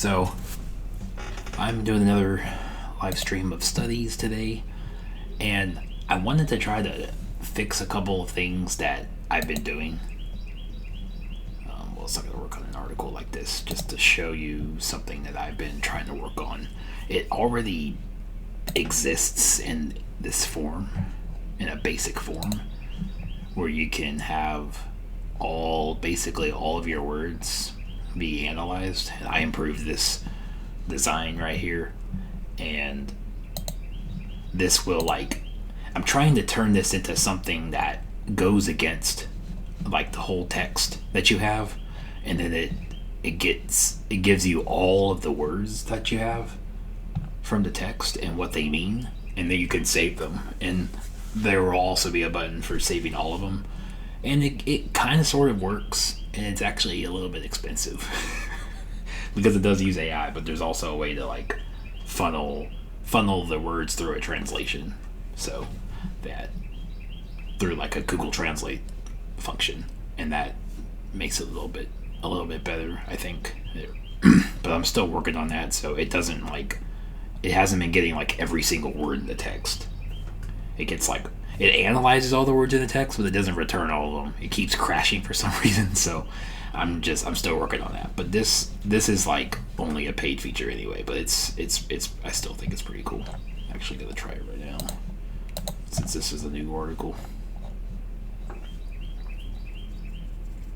So, I'm doing another live stream of studies today, and I wanted to try to fix a couple of things that I've been doing. Well, it's not going to work on an article like this, just to show you something that I've been trying to work on. It already exists in this form, in a basic form, where you can have basically all of your words be analyzed. And I improved this design right here, and this will I'm trying to turn this into something that goes against the whole text that you have, and then it gives you all of the words that you have from the text and what they mean, and then you can save them, and there will also be a button for saving all of them, and it kind of sort of works, and it's actually a little bit expensive because it does use AI, but there's also a way to funnel the words through a translation, so that through a Google Translate function, and that makes it a little bit better, I think. But I'm still working on that, so it doesn't it hasn't been getting every single word in the text. It gets it analyzes all the words in the text, but it doesn't return all of them. It keeps crashing for some reason, so I'm still working on that. But this is only a paid feature anyway, but it's I still think it's pretty cool. I'm actually gonna try it right now, since this is a new article.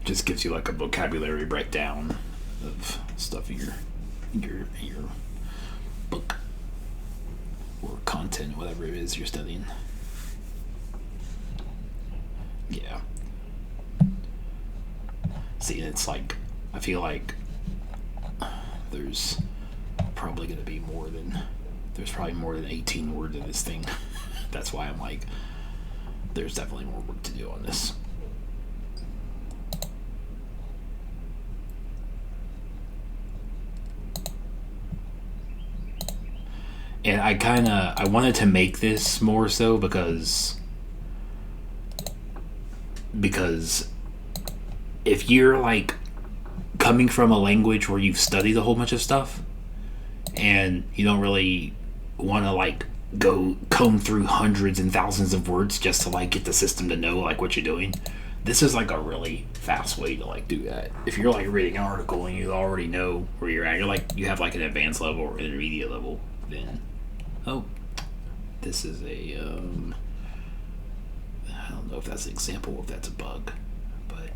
Just gives you a vocabulary breakdown of stuff in your book or content, whatever it is you're studying. Yeah. See, it's I feel there's probably going to be more than 18 words in this thing. That's why I'm there's definitely more work to do on this. And I wanted to make this more so because if you're coming from a language where you've studied a whole bunch of stuff and you don't really want to go comb through hundreds and thousands of words just to get the system to know what you're doing, this is a really fast way to do that. If you're reading an article and you already know where you're at, you have an advanced level or intermediate level, then this is a I don't know if that's an example, if that's a bug, but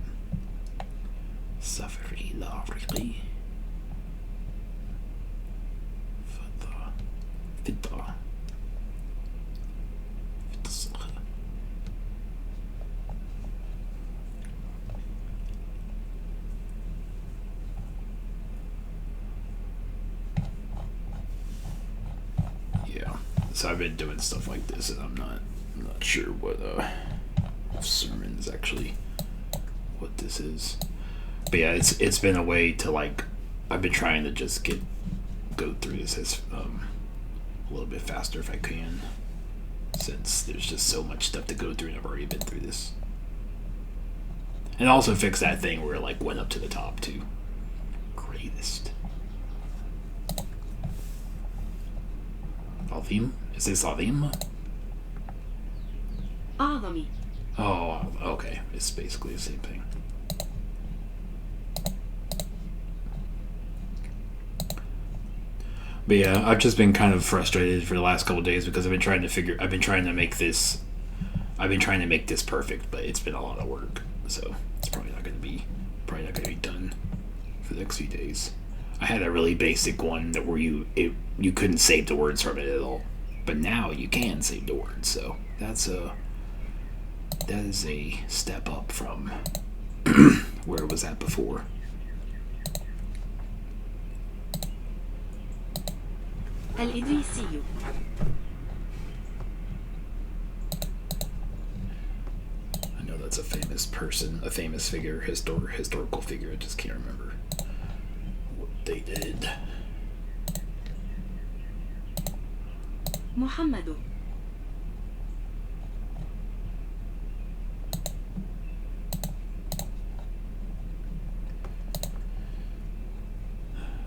suffering lovely. Yeah, so I've been doing stuff like this, and I'm not sure what sermon is actually what this is. But yeah, it's been a way to I've been trying to just go through this as a little bit faster if I can, since there's just so much stuff to go through and I've already been through this. And also fix that thing where it went up to the top too. Greatest. Alvim? Is this Alvim? أعظمي. Oh, okay. It's basically the same thing. But yeah, I've just been kind of frustrated for the last couple of days because I've been trying to make this perfect, but it's been a lot of work. So it's probably not going to be done for the next few days. I had a really basic one where you couldn't save the words from it at all, but now you can save the words. So that is a step up from where it was at before. Al-Idrisi. I know that's a famous person, a famous figure, historical figure. I just can't remember what they did. محمد.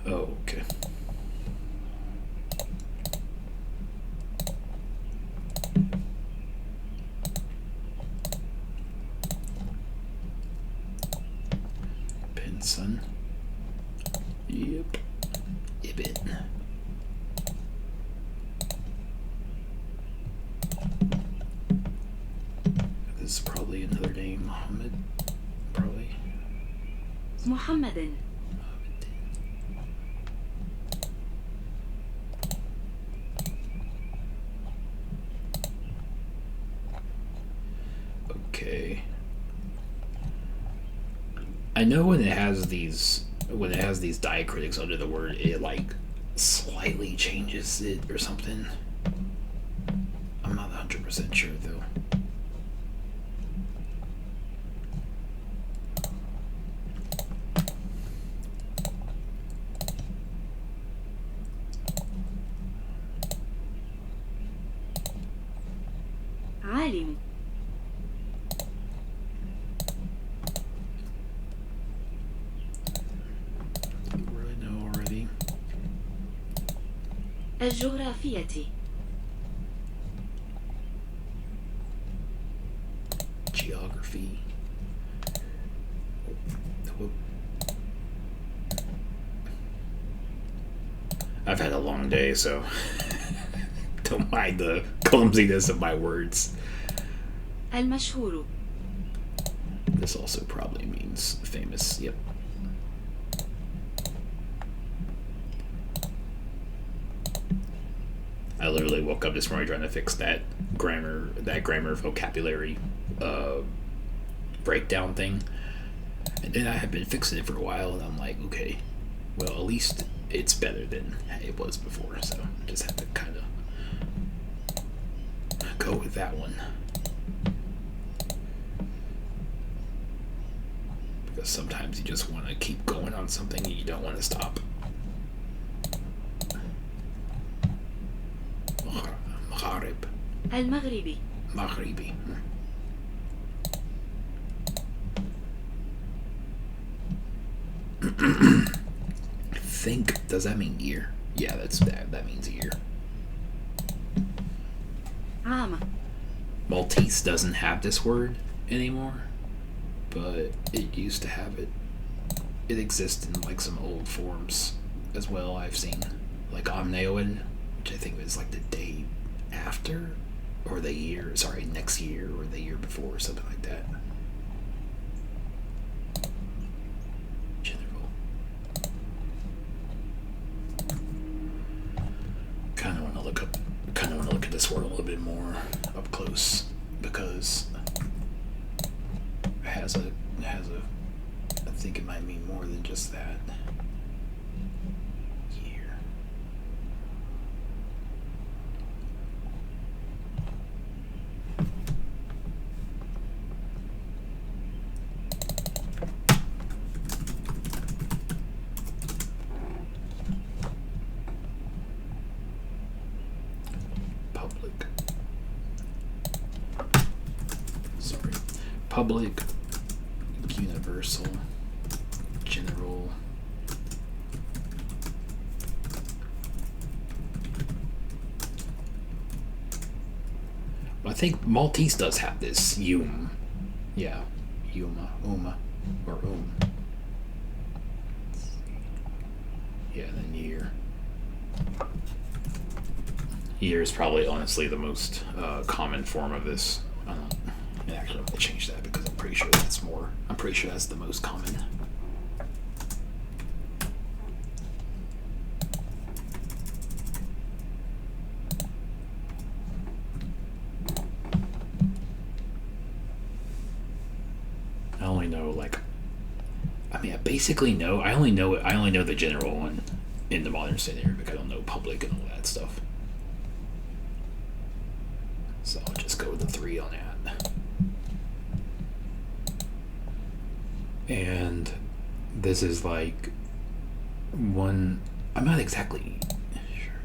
Oh, okay. tiny bit. This is probably another name, Muhammad. Probably. محمد. Okay. I know when it has these diacritics under the word, it like slightly changes it or something. I'm not 100% sure though. عالم. You really know already. الجغرافية. Geography. I've had a long day, so don't mind the clumsiness of my words. المشهور. This also probably means famous. Yep. I literally woke up this morning trying to fix that grammar vocabulary breakdown thing, and then I have been fixing it for a while, and I'm like, okay, well, at least it's better than it was before, so I just have to kind of go with that one. Because sometimes you just want to keep going on something and you don't want to stop. Maghrib. المغربي. Maghribi. I think, does that mean year? Yeah, that means year. عام. Maltese doesn't have this word anymore, but it used to have it. It exists in like some old forms as well. I've seen like Omneoid, which I think is like the day after, or the year, sorry, next year or the year before, or something like that. General. Kind of want to look at this word a little bit more up close, because it has a I think it might mean more than just that. Year. Public. Sorry. Public. Universal. General. I think Maltese does have this yeah, uma, or yeah, then year. Year is probably honestly the most common form of this. Actually, I'm gonna change that because I'm pretty sure that's the most common. I only know I only know the general one in the modern scenario because I don't know public and all that stuff. So I'll just go with the 3 on that. And this is like one, I'm not exactly sure.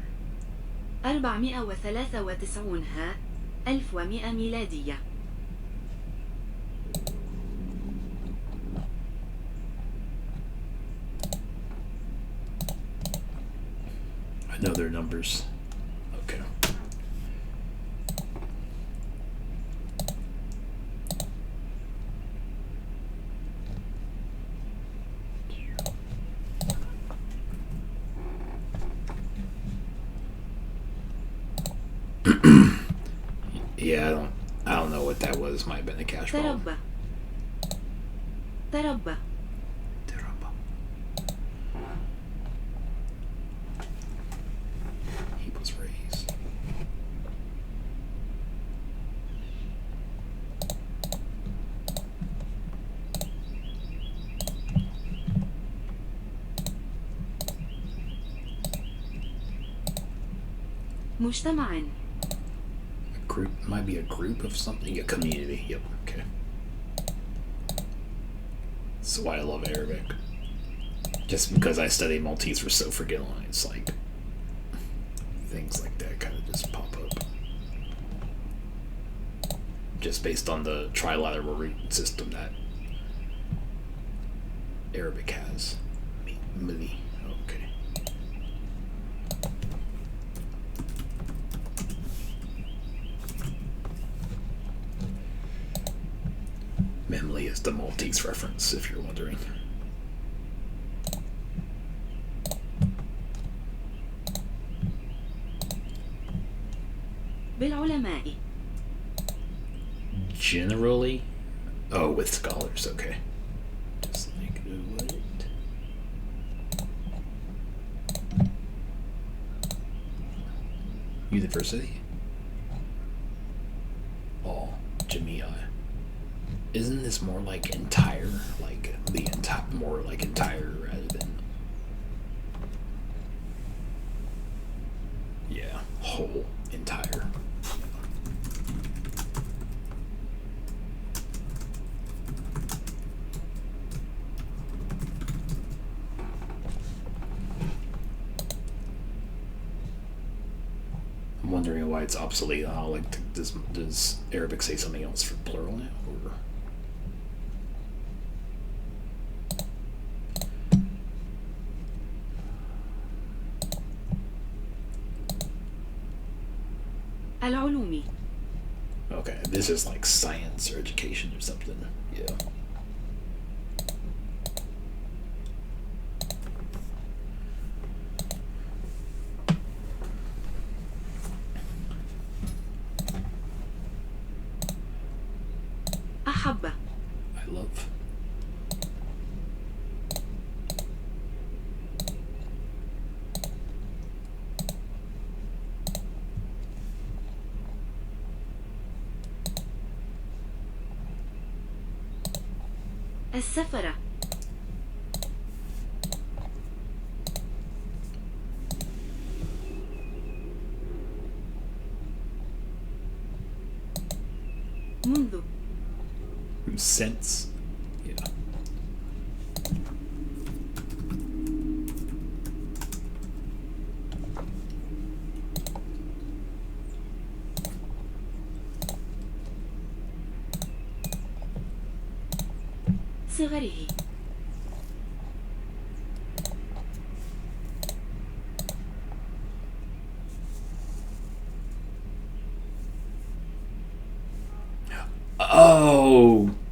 493 ها 1100 ميلادية. I know their numbers. Okay. Yeah, I don't know what that was. Might have been a cash problem. تربى تربى He was raised. مجتمع Group might be a group of something. A community. Yep. Okay. That's why I love Arabic. Just because I study Maltese for so freaking long, it's like things like that kind of just pop up. Just based on the trilateral root system that Arabic has. Mili. Okay. Memli is the Maltese reference, if you're wondering. بالعلماء. Generally? Oh, with scholars, okay. Just like what? University? Oh, Jamia. Isn't this more like entire? Like the entire, more like entire rather than. Yeah, whole, entire. I'm wondering why it's obsolete. How like does Arabic say something else for plural now? Or العلوم. okay, this is like science or education or something. Yeah. أحب. I love. السفرة. منذ. Sense. Yeah. صغره.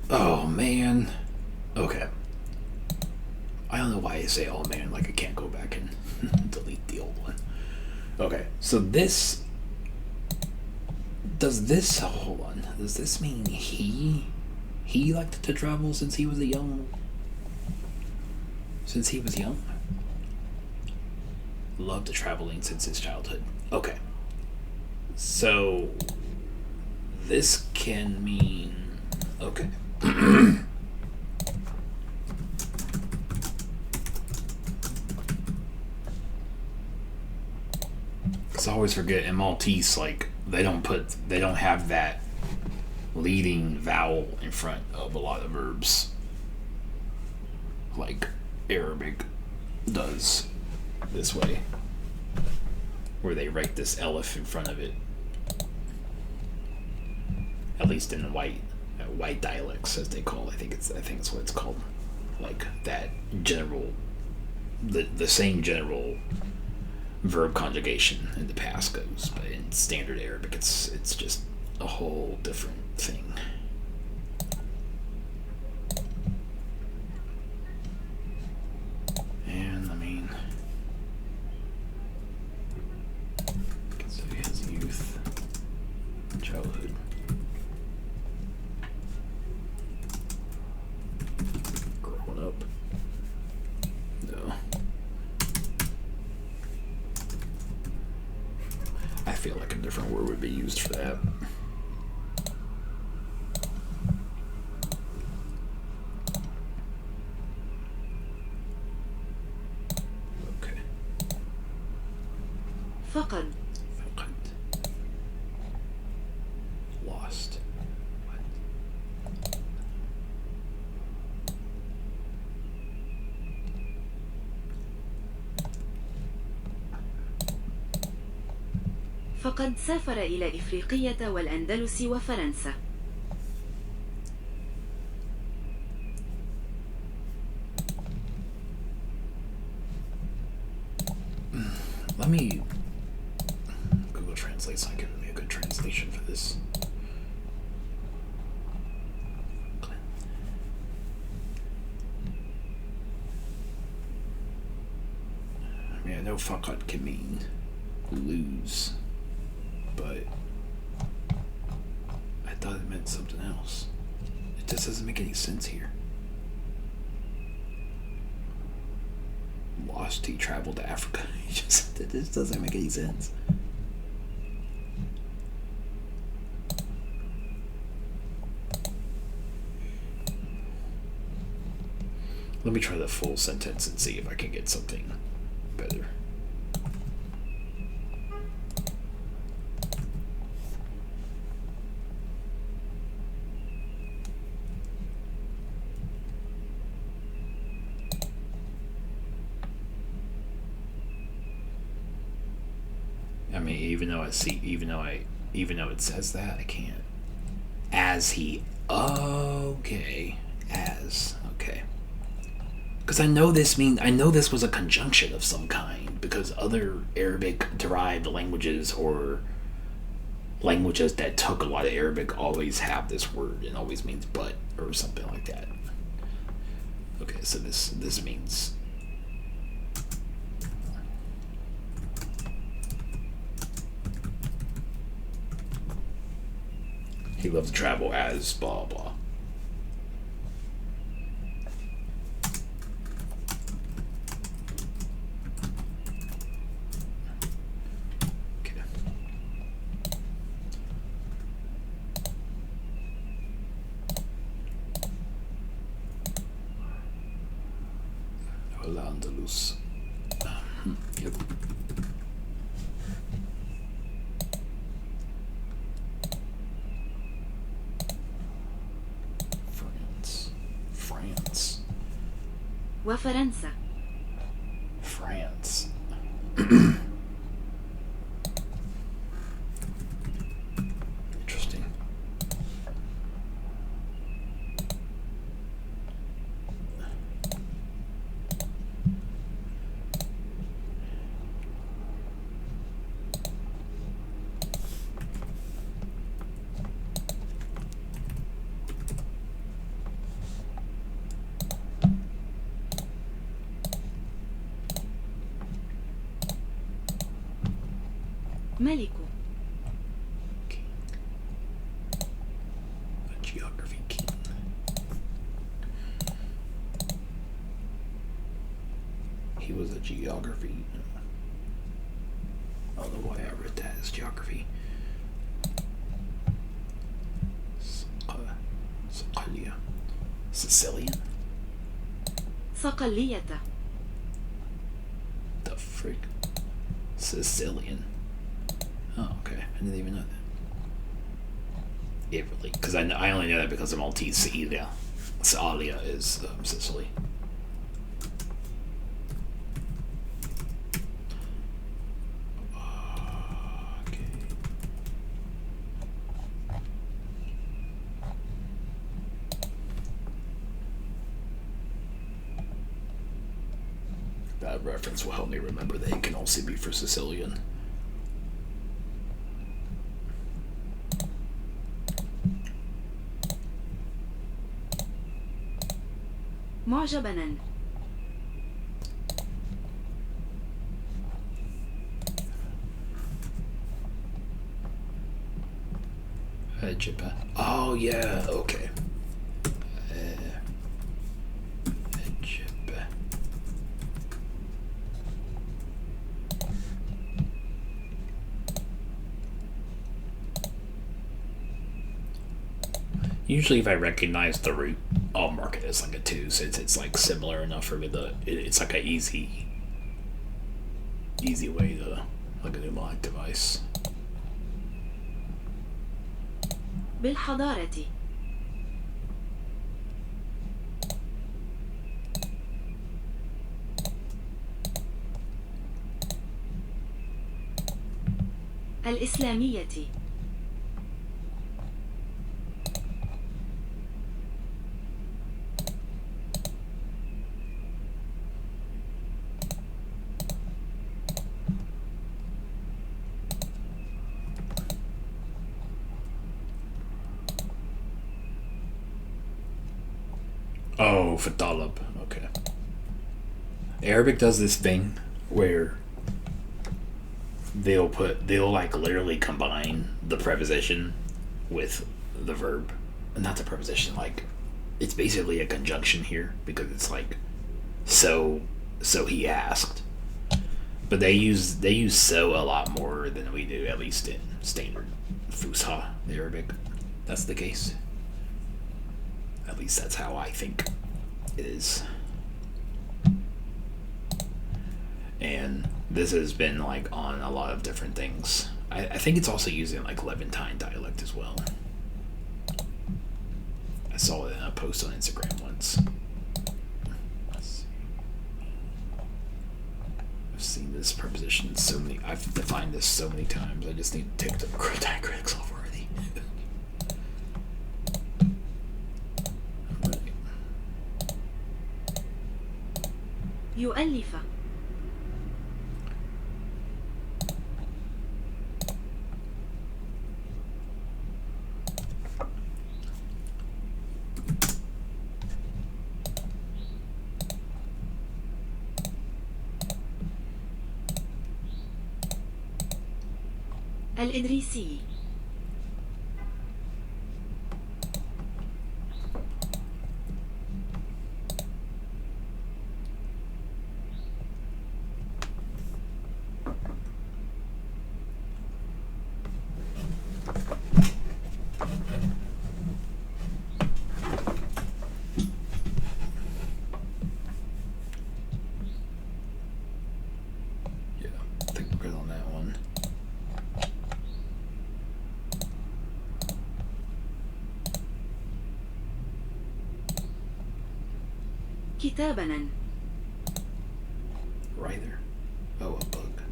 Oh man. Okay. I don't know why I say oh man, like I can't go back and delete the old one. Okay, so this hold on. Does this mean he liked to travel since he was young? Loved traveling since his childhood. Okay. So this can mean okay. Because I always forget in Maltese, like they don't have that leading vowel in front of a lot of verbs like Arabic does this way, where they write this elif in front of it, at least in the white dialects, as they call it. I think it's what it's called, like that general, the same general verb conjugation in the past goes, but in standard Arabic it's just a whole different thing. And I mean, so he has youth. feel like a different word would be used for that. Okay. فقد فقد. Lost. What? فقد سافر إلى إفريقية والأندلس وفرنسا. Let me Google Translate so I can give me a good translation for this. I mean, I know faqad can mean lose, but I thought it meant something else. It just doesn't make any sense here. Lost, he traveled to Africa. It just doesn't make any sense. Let me try the full sentence and see if I can get something better. I mean, even though it says that, I can't. As he, okay, as, okay. Because I know this was a conjunction of some kind, because other Arabic derived languages or languages that took a lot of Arabic always have this word and always means but or something like that. Okay, so this means he loves to travel as blah blah. Okay. Al-Andalus. Yep. France. وفرنسا. France. Interesting. ملك. King. A geography king. He was a geography. I don't know why I read that as geography. Sicilia. Sicilian? صقلية. The frick? Sicilian. Oh, okay. I didn't even know that. Italy. Because I only know that because of Maltese. Sicilia. Sicilia is Sicily. Okay. That reference will help me remember that it can also be for Sicilian. معجبنا. Egypt. Oh yeah, okay. Egypt. Usually, if I recognize the root, I'll mark it as like a 2, since it's like similar enough for me to. It's like a easy way to like a mnemonic device. بالحضارة. الإسلامية. Oh, for talab. Okay. Arabic does this thing where they'll like literally combine the preposition with the verb. Not the preposition, like it's basically a conjunction here because it's like so he asked. But they use so a lot more than we do, at least in standard Fusha Arabic. That's the case. At least that's how I think it is. And this has been like on a lot of different things. I think it's also using like Levantine dialect as well. I saw it in a post on Instagram once. Let's see. I've seen this preposition so many. I've defined this so many times. I just need to take the critics off already. يؤلف. الإدريسي. كتابنا. Writer. Oh, a book.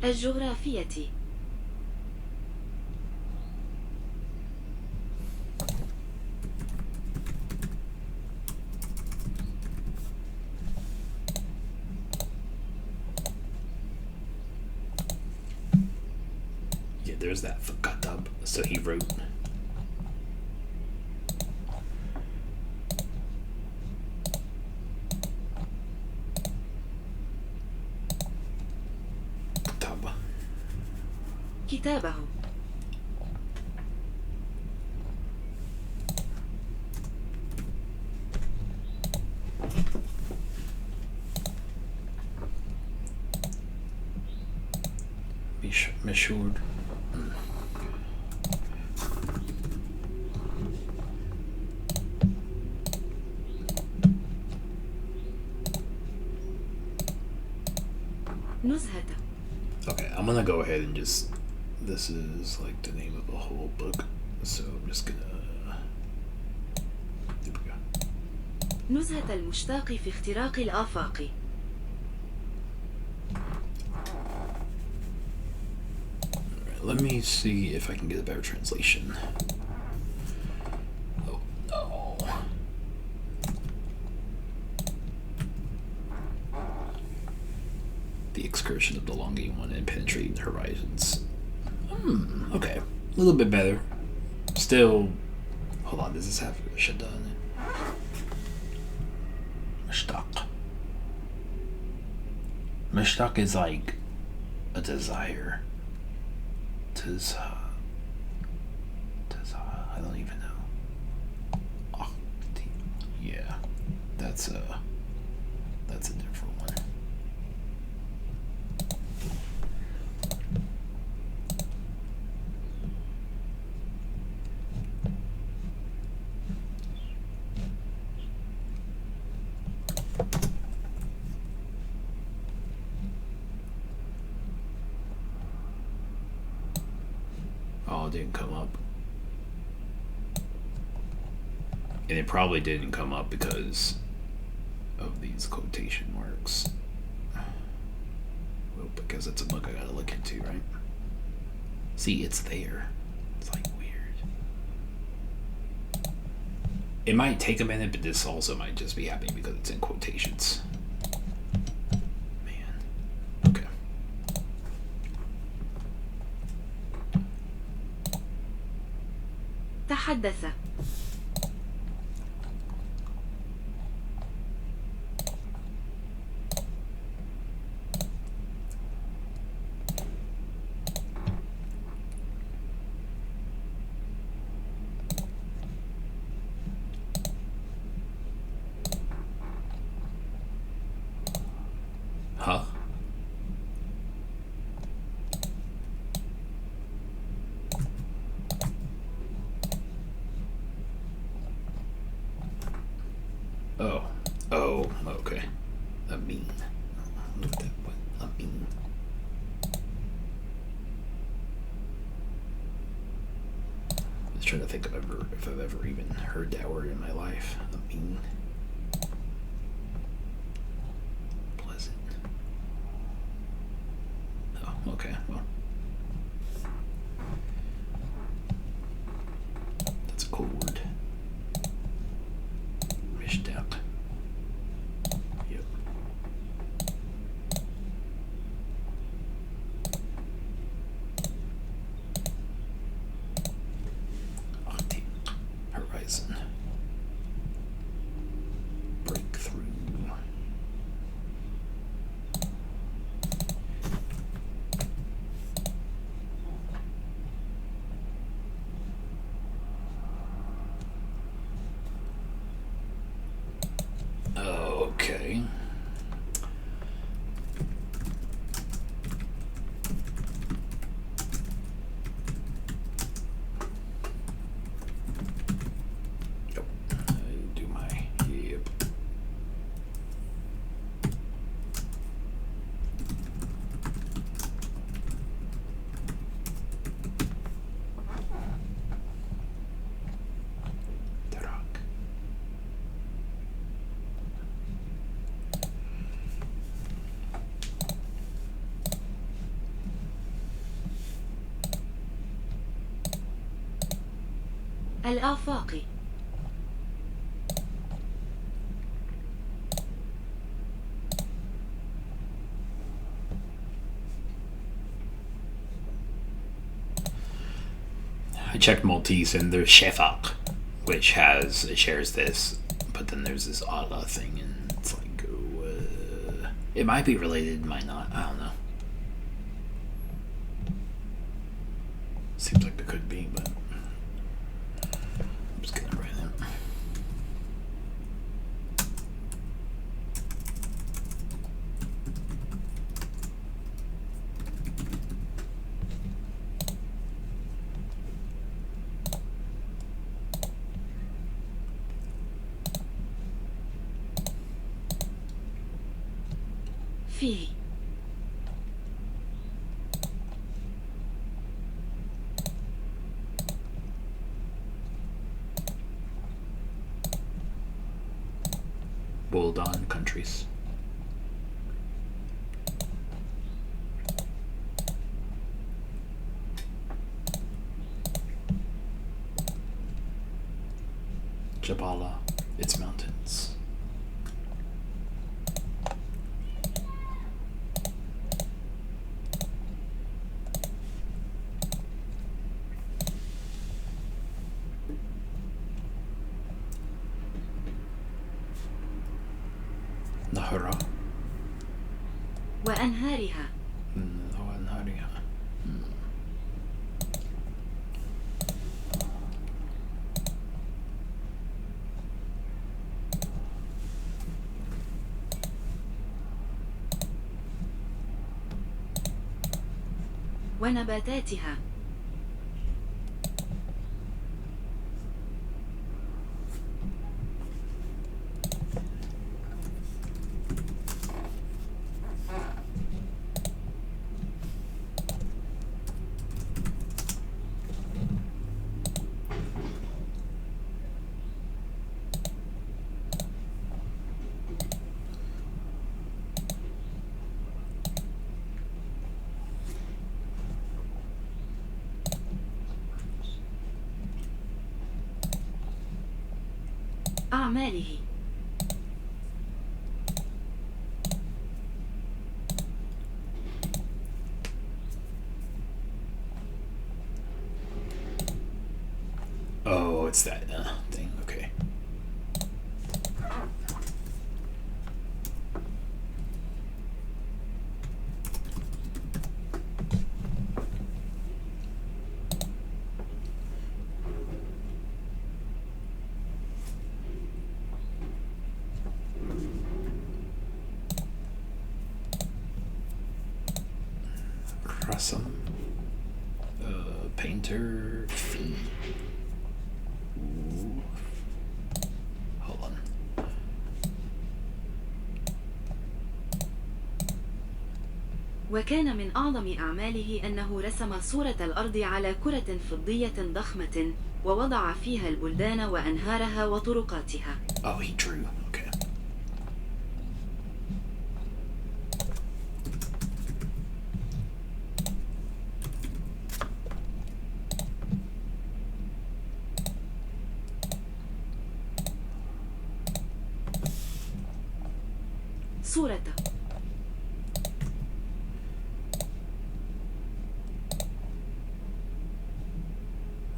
الجغرافية. There's that fakatab. So he wrote. Kitaba. كتابه. Mashhur. نزهة. Okay, I'm gonna go ahead and just. This is like the name of the whole book, so I'm just gonna. There we go. نزهة المشتاق في اختراق الآفاق. Let me see if I can get a better translation. Oh no. The excursion of the longing one and penetrating the horizons. Okay. A little bit better. Still. Hold on, does this have Shadda in it? Mashtaq. Mashtaq is like a desire. Tizha. I don't even know. That's a different one. Oh, it didn't come up. And it probably didn't come up because of these quotation marks. Well, because it's a book I gotta look into, right? See, it's there. It's like weird. It might take a minute, but this also might just be happening because it's in quotations. Man. Okay. تحدث. Huh? Oh, okay. A mean. Look at that one. A mean. I was trying to think if I've ever even heard that word in my life. A mean. Pleasant. Oh, okay. Well. That's a cool word. Mishdaq. Yep. Arctic horizon. Breakthrough. Okay. Yep. Do my yep. Tarak. الآفاق. I checked Maltese and there's Shefaq, which shares this, but then there's this Allah thing, and it's like, it might be related, might not. I don't know. Seems like it could be, but I'm just gonna write it. فيه. Buldan countries. Jabala, its mountains. Nahara. وأنهارها. وأنهارها. ونباتاتها. أعماله. Oh, it's that thing. Okay. Crossum. Painter fee. Ooh. Hold on. وكان من أعظم أعماله أنه رسم صورة الأرض على كرة فضية ضخمة ووضع فيها البلدان وأنهارها وطرقاتها. Oh, he drew. Okay. صورة.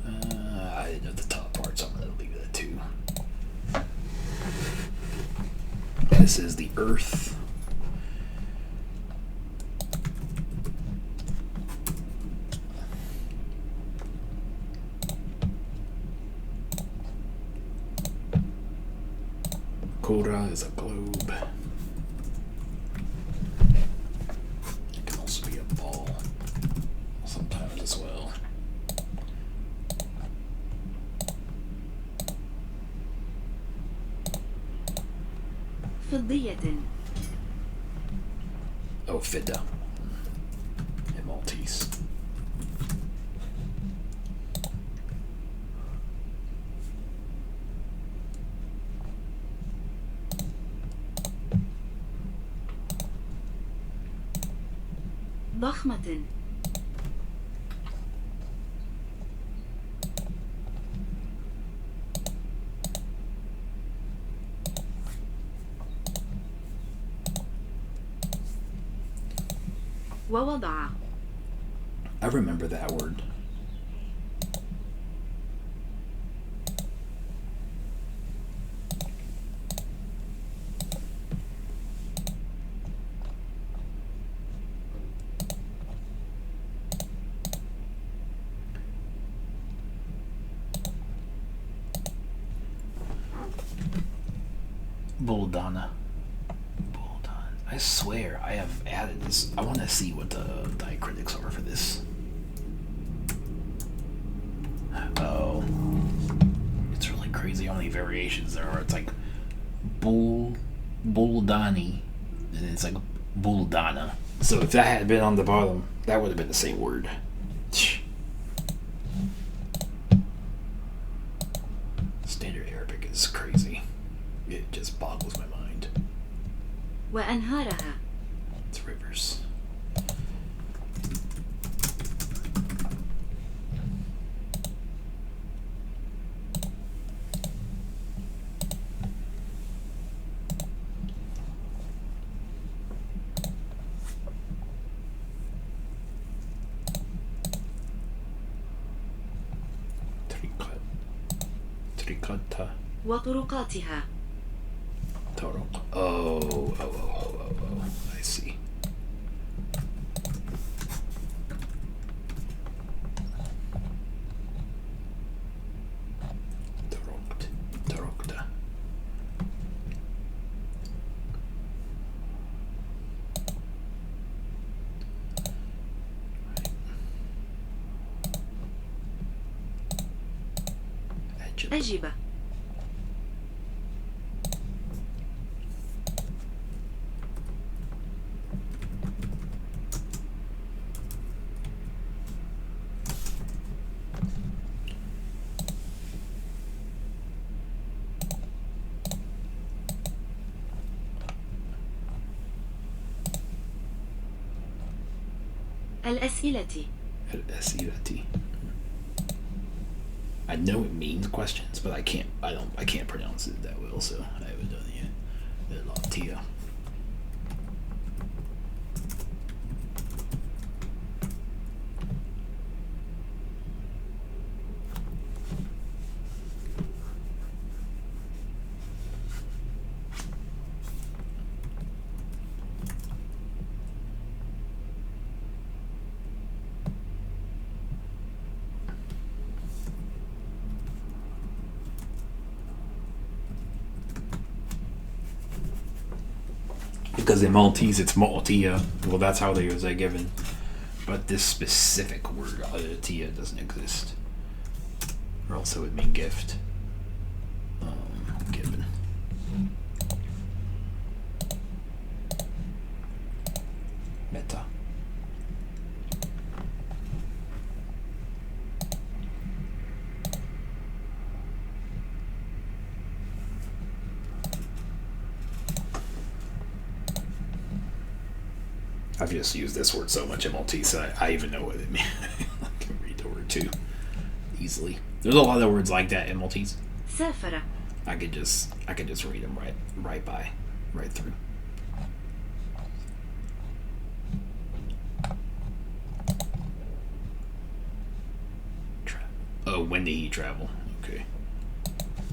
I didn't know the top part, so I'm going to leave that too. This is the Earth. Kora is a globe. It can also be a ball sometimes as well. فضية. Oh, Fida. In Maltese. ضخمة. ووضع. I remember that word. Buldana. I swear I have added this. I want to see what the diacritics are for this. Oh. It's really crazy how many variations there are. It's like Buldani, and it's like Buldana. So if that had been on the bottom, that would have been the same word. Standard Arabic is crazy. It just boggles my mind. وأنهارها. It's rivers. Trikata. وطرقاتها. Oh, I see. Torokta. أجب. الأسئلة. الأسئلة. I know it means questions, but I can't pronounce it that well, so I haven't done it yet. Tia. Because in Maltese it's Maltia. Well, that's how they was given. But this specific word, tia, doesn't exist. Or else it would mean gift. Given. Meta. I've just used this word so much in Maltese, I even know what it means. I can read the word too easily. There's a lot of words like that in Maltese. سافر. I could just read them right through. Oh, when did he travel? Okay.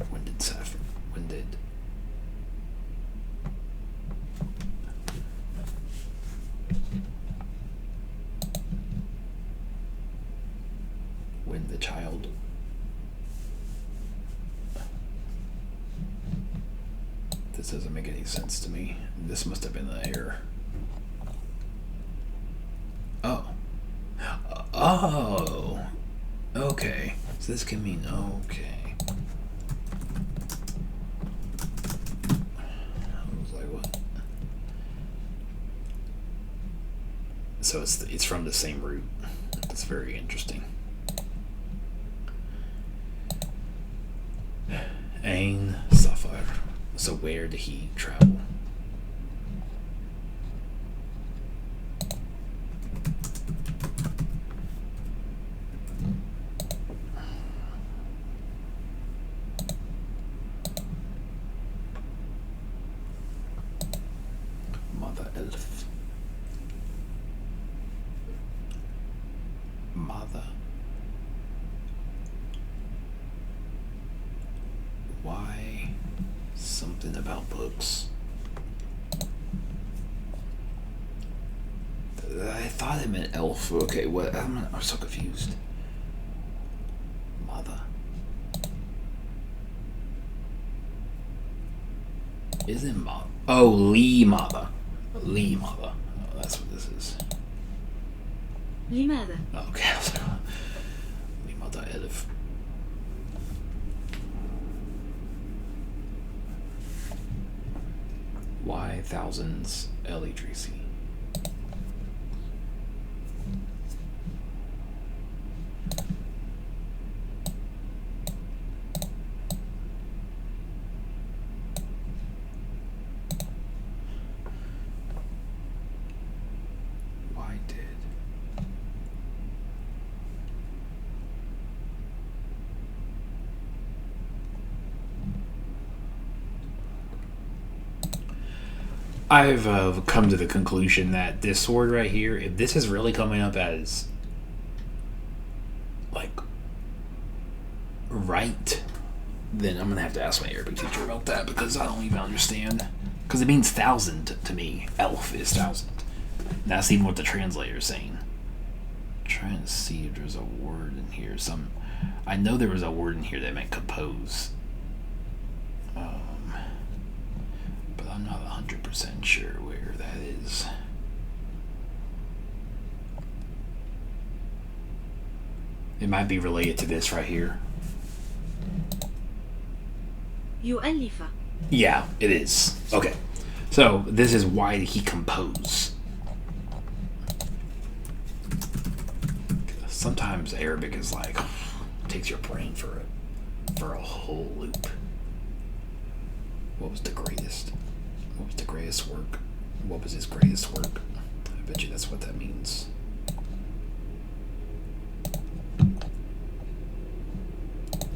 When did Safar? When did? When the child? This doesn't make any sense to me. This must have been an error. Oh. Oh. Okay. So this can mean okay. I was like, what? So it's from the same root. That's very interesting. Ain Safar. So where did he travel? Mother Elf. Mother. Why? Something about books. I thought it meant elf. Okay, what? I'm so confused. Mother. Isn't mother? Oh, Lee mother. Lee mother. Oh, that's what this is. لماذا؟ Okay, I was like, Lee mother elf. Why thousands Al-Idrisi? Why did? I've come to the conclusion that this word right here, if this is really coming up as like right, then I'm gonna have to ask my Arabic teacher about that because I don't even understand. Because it means thousand to me. Elf is thousand. That's even what the translator is saying. I'm trying to see if there's a word in here. I know there was a word in here that meant compose. But I'm not 100% sure where that is. It might be related to this right here. يؤلف. Yeah, it is. Okay. So, this is why did he compose? Sometimes Arabic is like, takes your brain for a whole loop. What was the greatest? What was the greatest work? What was his greatest work? I bet you that's what that means.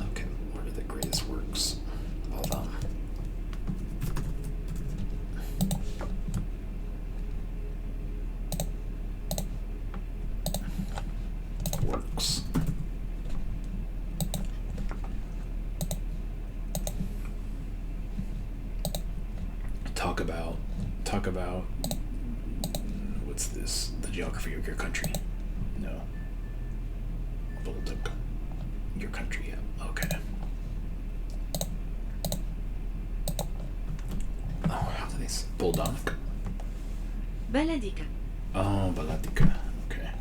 Okay, what are the greatest works? Well done. Works. Talk about what's this? The geography of your country? No. Baltic. Your country, yeah. Okay. Oh, how do they say Bulldonic? بلدك. Oh, Baladika. Okay.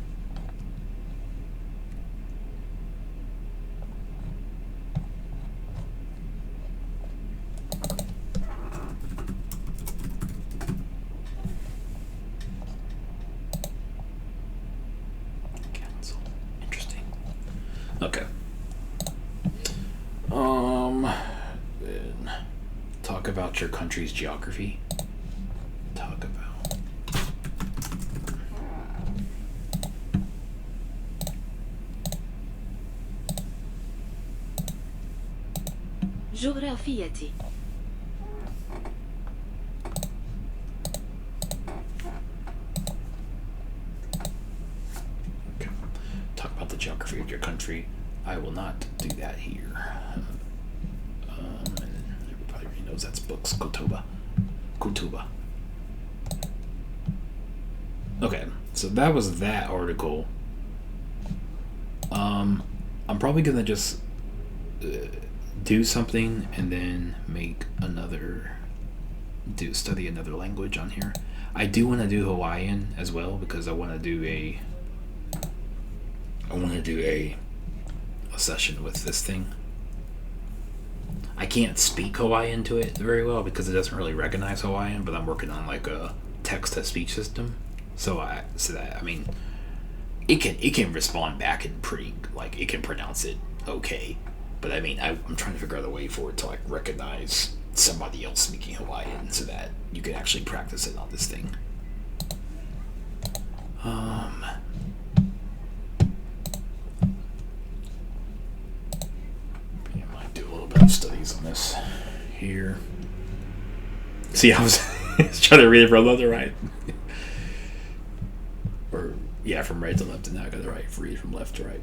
Council. Interesting. Okay. Then talk about your country's geography. Talk about جغرافيتي. okay. Talk about the geography of your country. I will not do that here. And everybody already knows that's books. Kotoba. Okay, so that was that article. I'm probably gonna just do something and then make another study another language on here. I do want to do Hawaiian as well because I want to do a session with this thing. I can't speak Hawaiian to it very well because it doesn't really recognize Hawaiian, but I'm working on like a text to speech system. So that I mean it can respond back in pretty, like, it can pronounce it okay. But I mean I'm trying to figure out a way for it to like recognize somebody else speaking Hawaiian so that you can actually practice it on this thing. I might do a little bit of studies on this here. See, I was trying to read it from left to right. Or, yeah, from right to left, and now I got to read from left to right.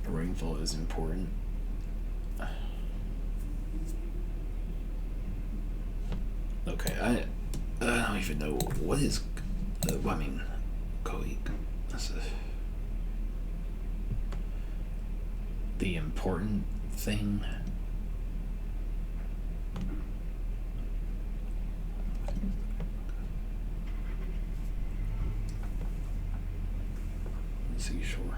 Rainfall is important. Okay, I don't even know what is. I mean, Koik. The important thing. Seashore.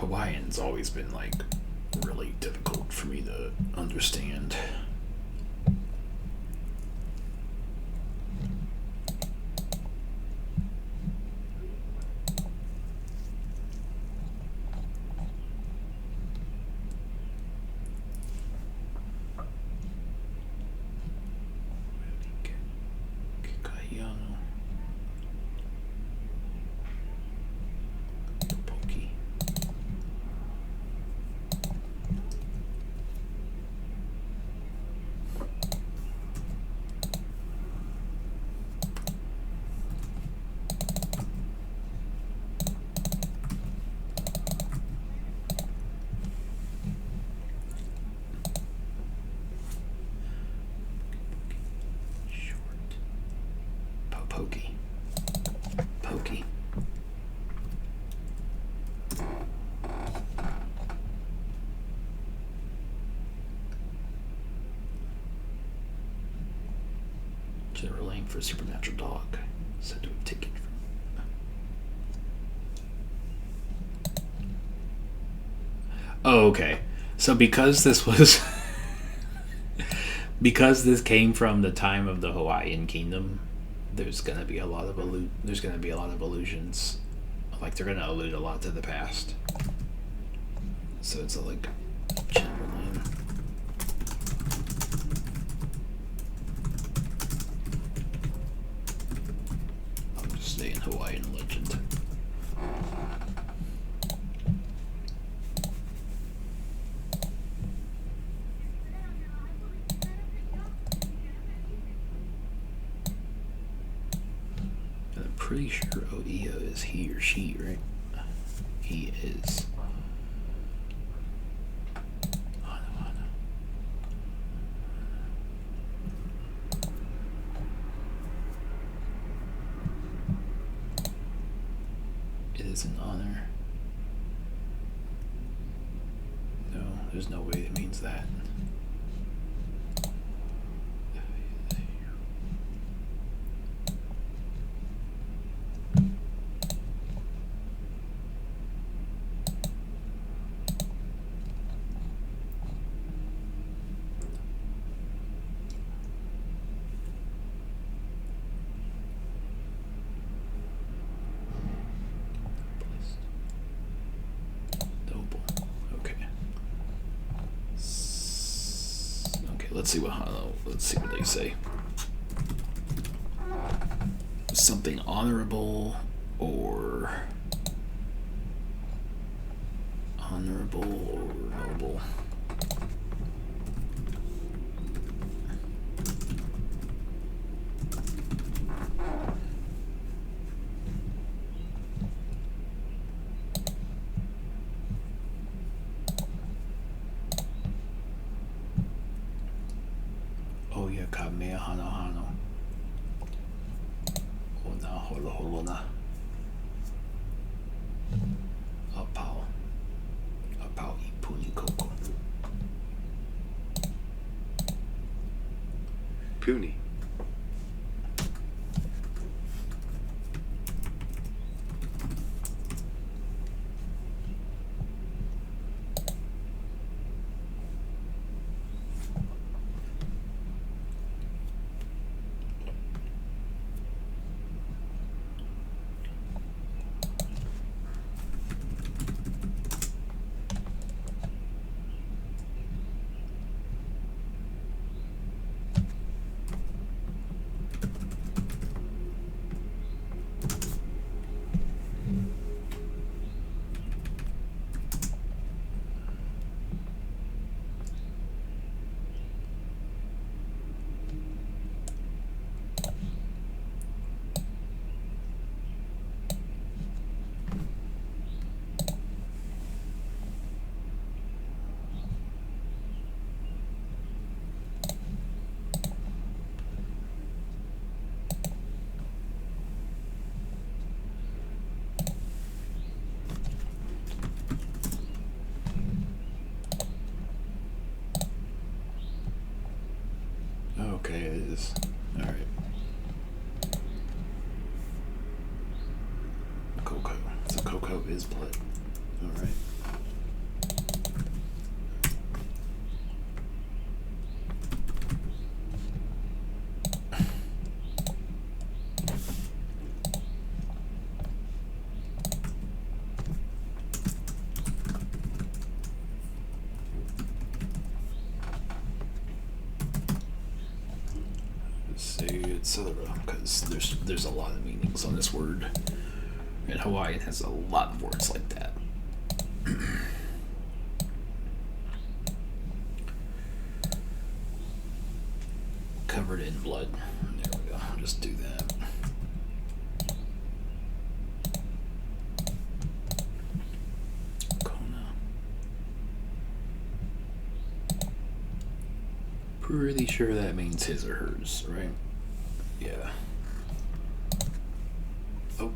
Hawaiian's always been like really difficult for me to understand. Pokey. Pokey. General name for a supernatural dog, said to have taken from. Oh, okay. So because this was because this came from the time of the Hawaiian kingdom, there's gonna be a lot of allusions. Like they're gonna allude a lot to the past. So it's like general name. I'll just stay in Hawaiian legend. Pretty sure Oeo is he or she, right? He is. It is an honor. No, there's no way it means that. Let's see what they say. Something honorable or noble. Puni. Okay, it is. Alright. Coco. So Coco is blood. Alright. etc. Because there's a lot of meanings on this word, and Hawaiian has a lot of words like that. Covered in blood. There we go. I'll just do that. Kona. Pretty sure that means his or hers, right? Yeah. Oh.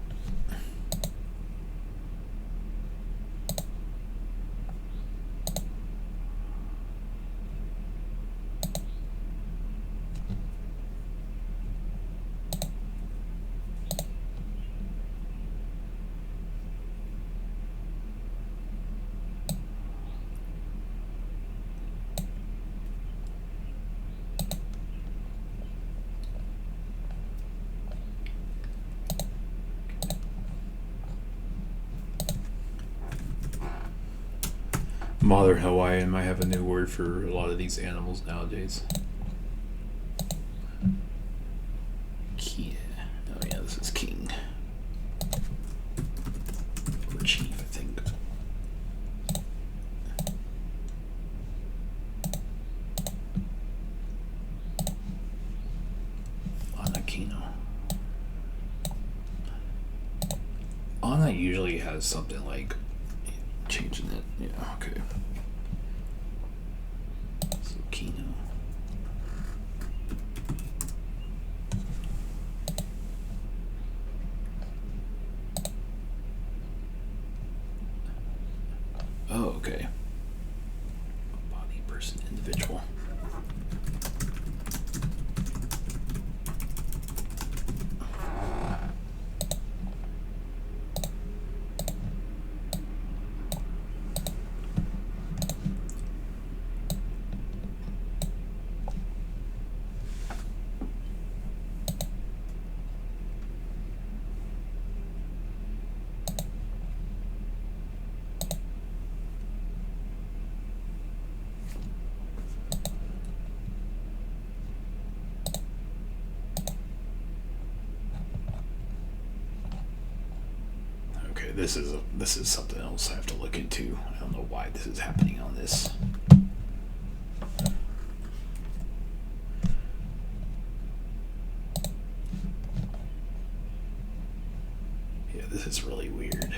Modern Hawaiian might have a new word for a lot of these animals nowadays. Kia. Oh yeah, this is king. Or chief, I think. Anakino. Ana usually has something like changing it. Yeah, okay. So Kino. Oh, okay. Body, person, individual. This is something else I have to look into. I don't know why this is happening on this. Yeah, this is really weird.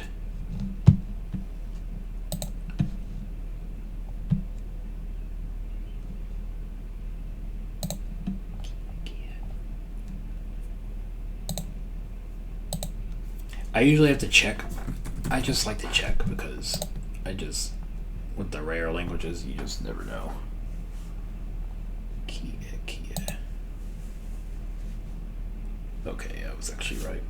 I usually have to check. I just like to check because with the rare languages, you just never know. Kia. Okay, I was actually right.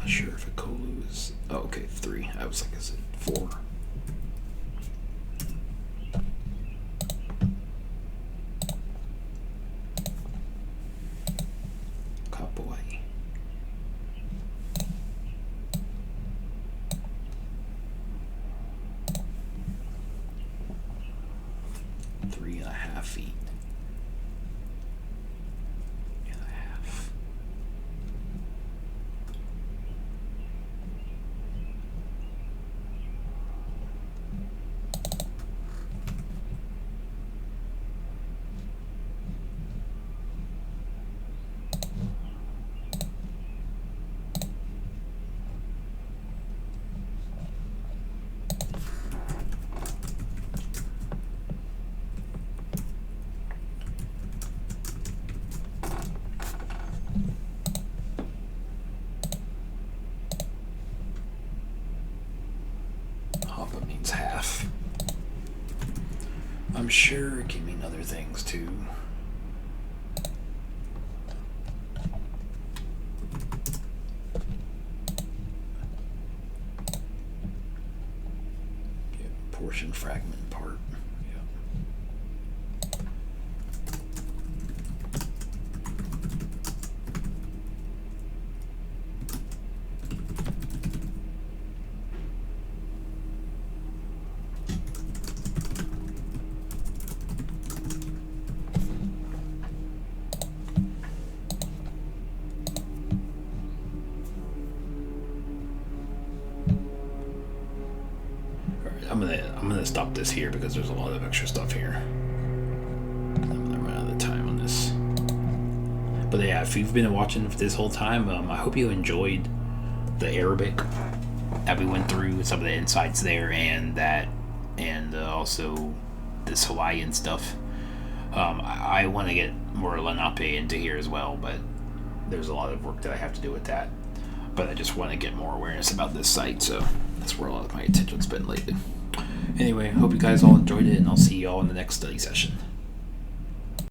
Sure if a Kolu is. Oh, okay, 3. I was like, is it 4? Kapoi. 3.5 feet. Means half. I'm sure it can mean other things too. Yeah, portion fragment part. I'm gonna stop this here because there's a lot of extra stuff here. I'm gonna run out of time on this. But yeah, if you've been watching this whole time, I hope you enjoyed the Arabic that we went through, some of the insights there, and also this Hawaiian stuff. I want to get more Lenape into here as well, but there's a lot of work that I have to do with that. But I just want to get more awareness about this site, so that's where a lot of my attention's been lately. Anyway, hope you guys all enjoyed it, and I'll see you all in the next study session.